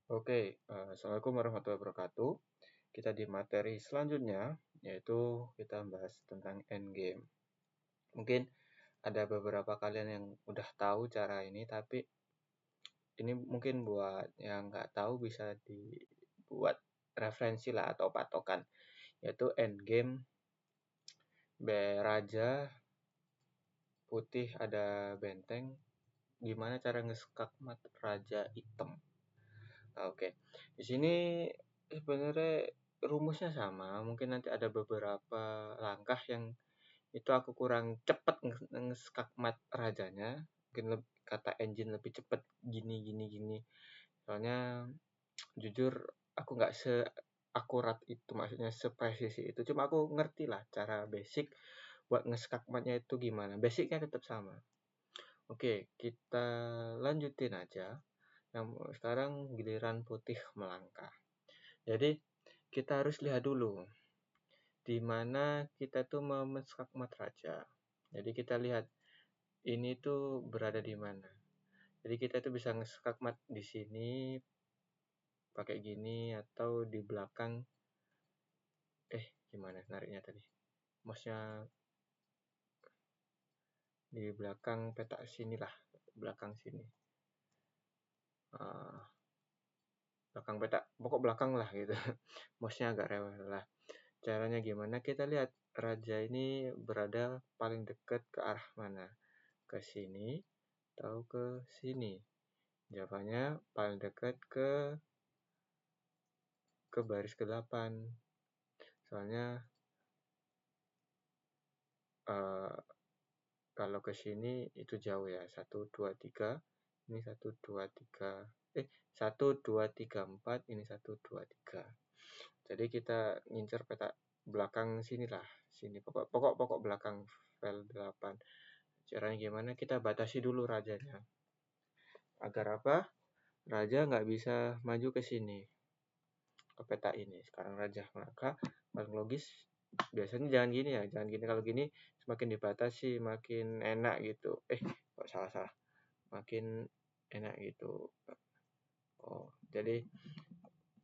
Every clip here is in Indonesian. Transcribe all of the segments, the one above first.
Oke, Assalamualaikum warahmatullahi wabarakatuh. Kita di materi selanjutnya, yaitu kita bahas tentang endgame. Mungkin ada beberapa kalian yang udah tahu cara ini, tapi ini mungkin buat yang nggak tahu bisa dibuat referensi lah atau patokan, yaitu endgame Raja putih ada benteng, gimana cara ngeskakmat Raja hitam. Oke, di sini sebenarnya rumusnya sama. Mungkin nanti ada beberapa langkah yang itu aku kurang cepet ngeskakmat rajanya. Mungkin kata engine lebih cepet gini gini gini. Soalnya jujur aku nggak seakurat itu, maksudnya sepresisi itu. Cuma aku ngerti lah cara basic buat ngeskakmatnya itu gimana. Basicnya tetap sama. Oke, kita lanjutin aja. Yang sekarang giliran putih melangkah. Jadi kita harus lihat dulu di mana kita tuh skakmat raja. Jadi kita lihat ini tuh berada di mana. Jadi kita tuh bisa ngeskakmat di sini pakai gini atau di belakang. Gimana nariknya tadi? Mouse-nya di belakang peta sini lah, belakang sini. Belakang peta, pokok belakang lah gitu. Mouse-nya agak rewel lah. Caranya gimana? Kita lihat raja ini berada paling dekat ke arah mana? Ke sini atau ke sini? Jawabannya paling dekat ke baris ke-8. Soalnya kalau ke sini itu jauh ya. 1 2 3. Ini 1 2 3. 1 2 3 4, ini 1 2 3. Jadi kita ngincer peta belakang sinilah. Sini pokok belakang file 8. Caranya gimana? Kita batasi dulu rajanya. Agar apa? Raja nggak bisa maju ke sini, ke peta ini. Sekarang raja, maka paling logis biasanya jangan gini ya, jangan gini. Kalau gini semakin dibatasi makin enak gitu. Kok salah, makin enak gitu. Jadi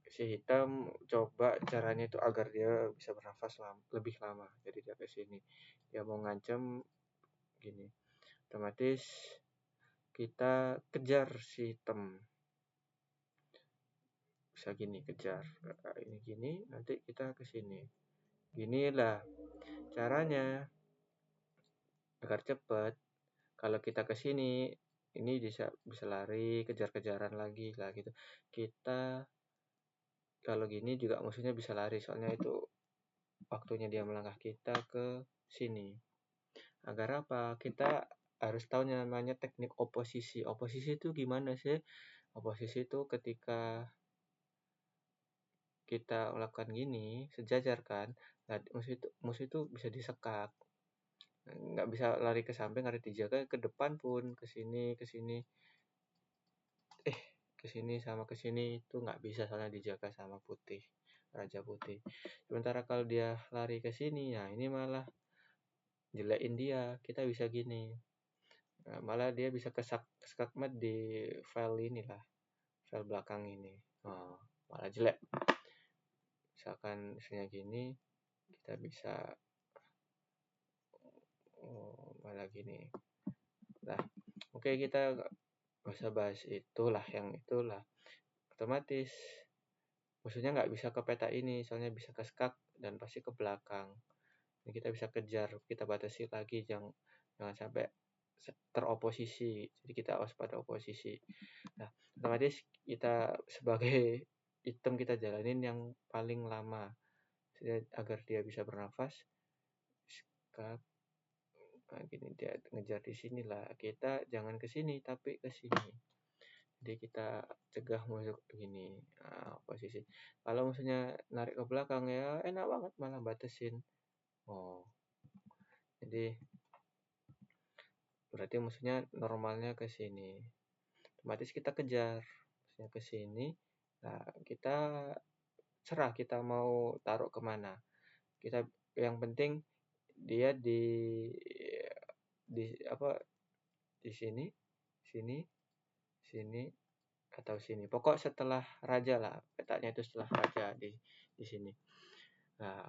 si hitam coba caranya itu agar dia bisa bernafas lebih lama. Jadi dia ke sini, dia mau ngancam gini, otomatis kita kejar si hitam. Bisa gini kejar, ini gini, nanti kita ke sini. Ginilah caranya agar cepat. Kalau kita ke sini, ini bisa lari, kejar-kejaran lagi lah gitu. Kita kalau gini juga musuhnya bisa lari, soalnya itu waktunya dia melangkah kita ke sini. Agar apa? Kita harus tahu namanya teknik oposisi. Oposisi itu gimana sih? Oposisi itu ketika kita melakukan gini, sejajar kan, nah, musuh itu bisa disekak. Nggak bisa lari ke samping, harus dijaga ke depan pun, ke sini sama ke sini itu nggak bisa, soalnya dijaga sama putih, raja putih. Sementara kalau dia lari ke sini, ya ini malah jelekin dia. Kita bisa gini, nah, malah dia bisa keskakmat di file inilah, file belakang ini. Malah jelek. Misalkan misalnya gini, kita bisa malah gini. Nah, oke, kita nggak usah bahas itulah, yang itulah. Otomatis musuhnya nggak bisa ke peta ini, soalnya bisa ke skak dan pasti ke belakang. Ini kita bisa kejar, kita batasi lagi, jangan sampai teroposisi. Jadi kita awas pada oposisi. Nah, otomatis kita sebagai item kita jalanin yang paling lama agar dia bisa bernafas. Skak. Nah, gini dia ngejar di sini lah. Kita jangan ke sini tapi ke sini. Jadi kita cegah musuh gini, posisi. Kalau musuhnya narik ke belakang ya enak banget, malah batasin. Jadi berarti musuhnya normalnya ke sini. Otomatis kita kejar musuhnya ke sini. Nah, kita serah kita mau taruh kemana. Kita yang penting dia di apa, di sini, sini, atau sini. Pokok setelah raja lah, petanya itu setelah raja di sini. Nah,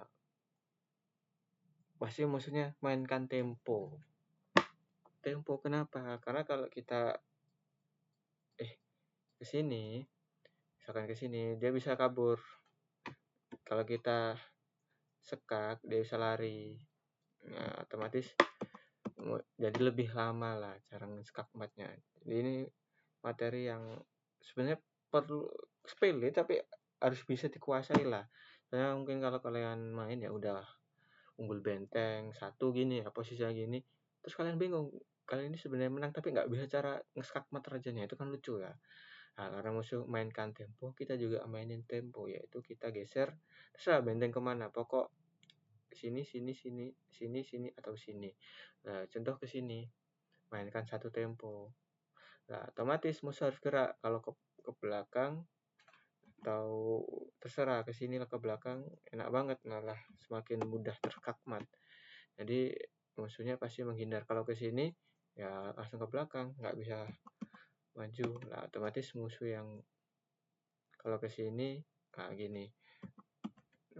pasti musuhnya mainkan tempo. Tempo kenapa? Karena kalau kita ke sini, misalkan ke sini, dia bisa kabur. Kalau kita sekak, dia bisa lari. Nah, otomatis jadi lebih lama lah cara nge-skak matnya. Jadi ini materi yang sebenarnya perlu sepele tapi harus bisa dikuasai lah. Karena mungkin kalau kalian main ya udah unggul benteng satu gini ya posisinya gini, terus kalian bingung kalian ini sebenarnya menang tapi nggak bisa cara nge-skak mat rajanya, itu kan lucu ya. Nah, karena musuh mainkan tempo, kita juga mainin tempo, yaitu kita geser terserah benteng kemana, pokok sini sini sini sini sini atau sini. Nah, contoh ke sini mainkan satu tempo. Nah, otomatis musuh harus gerak. Kalau ke belakang atau terserah ke sini lah ke belakang, enak banget malah semakin mudah terskakmat. Jadi musuhnya pasti menghindar. Kalau ke sini ya langsung ke belakang, nggak bisa maju. Nah, otomatis musuh yang kalau ke sini kayak gini.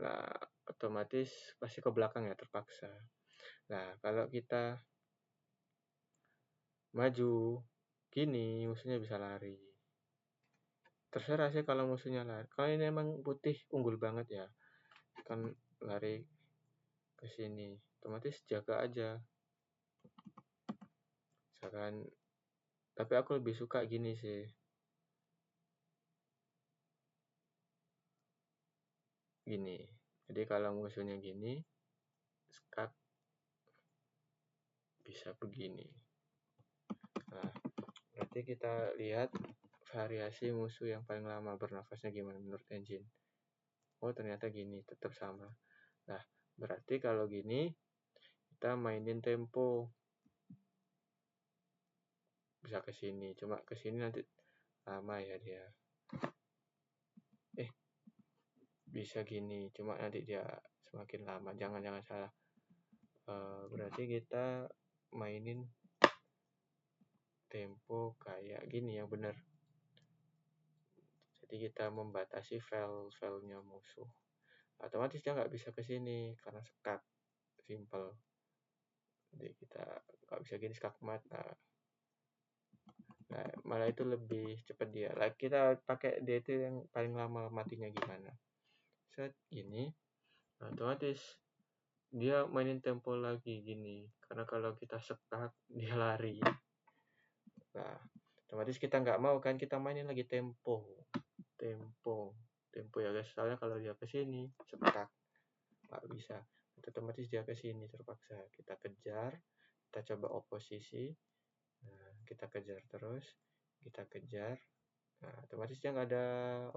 Nah, otomatis pasti ke belakang ya terpaksa. Nah, kalau kita maju gini, musuhnya bisa lari. Terserah sih kalau musuhnya lari. Kalau ini emang putih unggul banget ya, kan lari ke sini. Otomatis jaga aja. Misalkan, tapi aku lebih suka gini sih. Gini. Jadi kalau musuhnya gini, skak bisa begini. Nah, berarti kita lihat variasi musuh yang paling lama bernafasnya gimana menurut engine. Oh, ternyata gini, tetap sama. Nah, berarti kalau gini, kita mainin tempo. Bisa ke sini, cuma ke sini nanti lama ya dia. Bisa gini, cuma nanti dia semakin lama. Jangan salah. Berarti kita mainin tempo kayak gini yang benar. Jadi kita membatasi file-filenya musuh. Otomatis dia nggak bisa ke sini karena skak. Simple. Jadi kita nggak bisa gini skak mat. Nah, malah itu lebih cepat dia. Like kita pakai dia itu yang paling lama matinya gimana. Set gini, nah, otomatis dia mainin tempo lagi gini. Karena kalau kita sekak dia lari. Nah, otomatis kita nggak mau kan, kita mainin lagi tempo ya guys. Soalnya kalau dia ke sini sekak nggak bisa. Otomatis dia ke sini terpaksa. Kita kejar, kita coba oposisi. Nah, kita kejar terus, kita kejar. Nah, otomatis dia nggak ada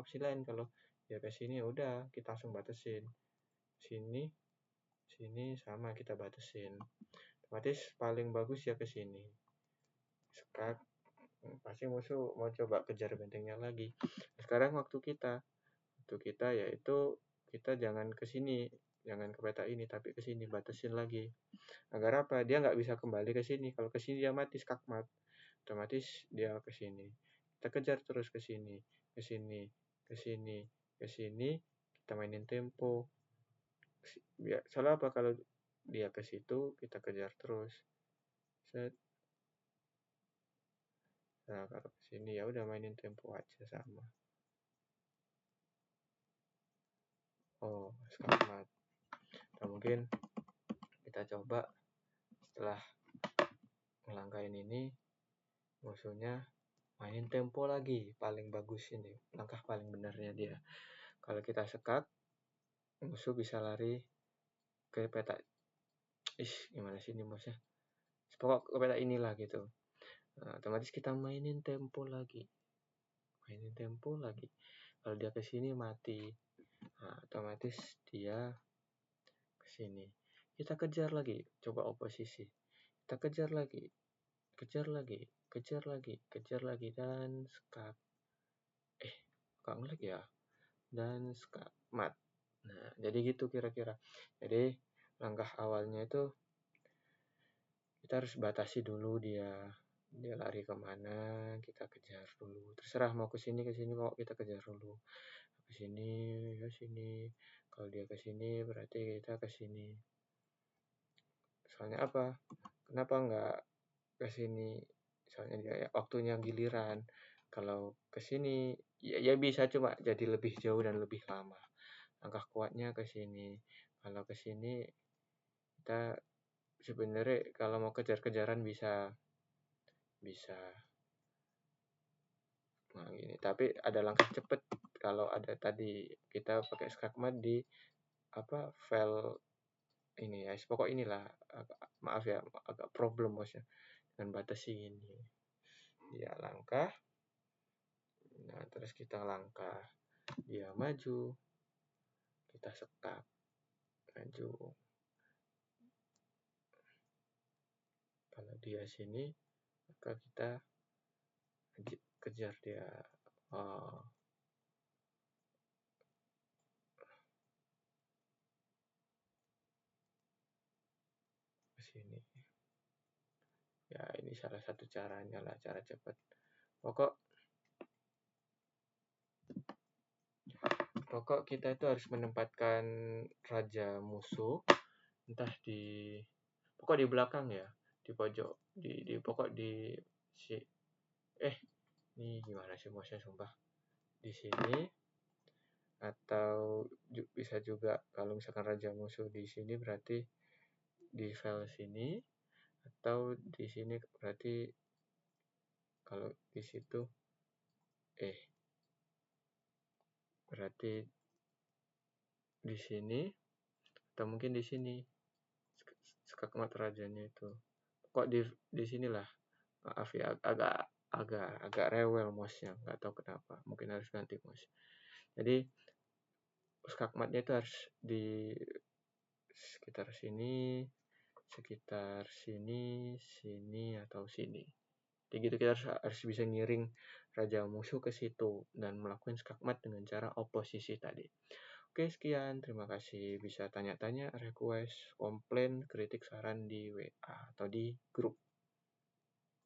opsi lain. Kalau dia ke sini ya udah kita langsung batasin. Sini sama kita batasin. Otomatis paling bagus ya ke sini. Skak, pasti musuh mau coba kejar bentengnya lagi. Sekarang waktu kita yaitu kita jangan ke sini, jangan ke peta ini, tapi ke sini batasin lagi. Agar apa? Dia nggak bisa kembali ke sini. Kalau ke sini dia mati skakmat. Otomatis dia ke sini. Kita kejar terus ke sini, ke sini, ke sini, ke sini. Kita mainin tempo. Ya, salah apa kalau dia ke situ kita kejar terus. Set. Nah, kalau ke sini ya udah mainin tempo aja sama. Oh, skakmat. Nah, mungkin kita coba setelah ngelangkain ini musuhnya mainin tempo lagi, paling bagus ini, langkah paling benarnya dia. Kalau kita sekak, musuh bisa lari ke peta. Gimana sih ini bosnya? Pokok ke peta inilah gitu. Nah, otomatis kita mainin tempo lagi. Kalau dia ke sini mati. Nah, otomatis dia ke sini. Kita kejar lagi, coba oposisi. Kita kejar lagi, dan skak. Kok ngelag ya? Dan skak mat. Nah, jadi gitu kira-kira. Jadi langkah awalnya itu kita harus batasi dulu dia. Dia lari kemana, kita kejar dulu. Terserah mau ke sini kok kita kejar dulu. Ke sini, ke sini. Kalau dia ke sini berarti kita ke sini. Soalnya apa? Kenapa nggak ke sini? Soalnya dia waktunya giliran. Kalau ke sini ya bisa cuma jadi lebih jauh dan lebih lama. Langkah kuatnya ke sini. Kalau ke sini kita sebenarnya kalau mau kejar-kejaran bisa nah gini. Tapi ada langkah cepet kalau ada tadi kita pakai skakmat di apa file ini ya. Pokok inilah maaf ya agak problem bosnya dengan batasi ini. Dia langkah. Nah, terus kita langkah. Dia maju. Kita sekap. Maju. Kalau dia sini, maka kita kejar dia. Oh, ke sini. Ya, ini salah satu caranya lah, cara cepat. Pokok kita itu harus menempatkan raja musuh entah pokok di belakang ya, di pojok, di pokok di si ini gimana sih bosnya sumpah. Di sini atau bisa juga kalau misalkan raja musuh di sini berarti di file sini atau di sini berarti kalau di situ berarti di sini atau mungkin di sini skakmat rajanya itu kok di sinilah. Maaf ya agak rewel mouse-nya, nggak tahu kenapa, mungkin harus ganti mouse. Jadi skakmatnya itu harus di sekitar sini sini atau sini. Jadi gitu kita harus bisa ngiring raja musuh ke situ dan melakukan skakmat dengan cara oposisi tadi. Oke, sekian. Terima kasih. Bisa tanya-tanya, request, komplain, kritik, saran di WA atau di grup.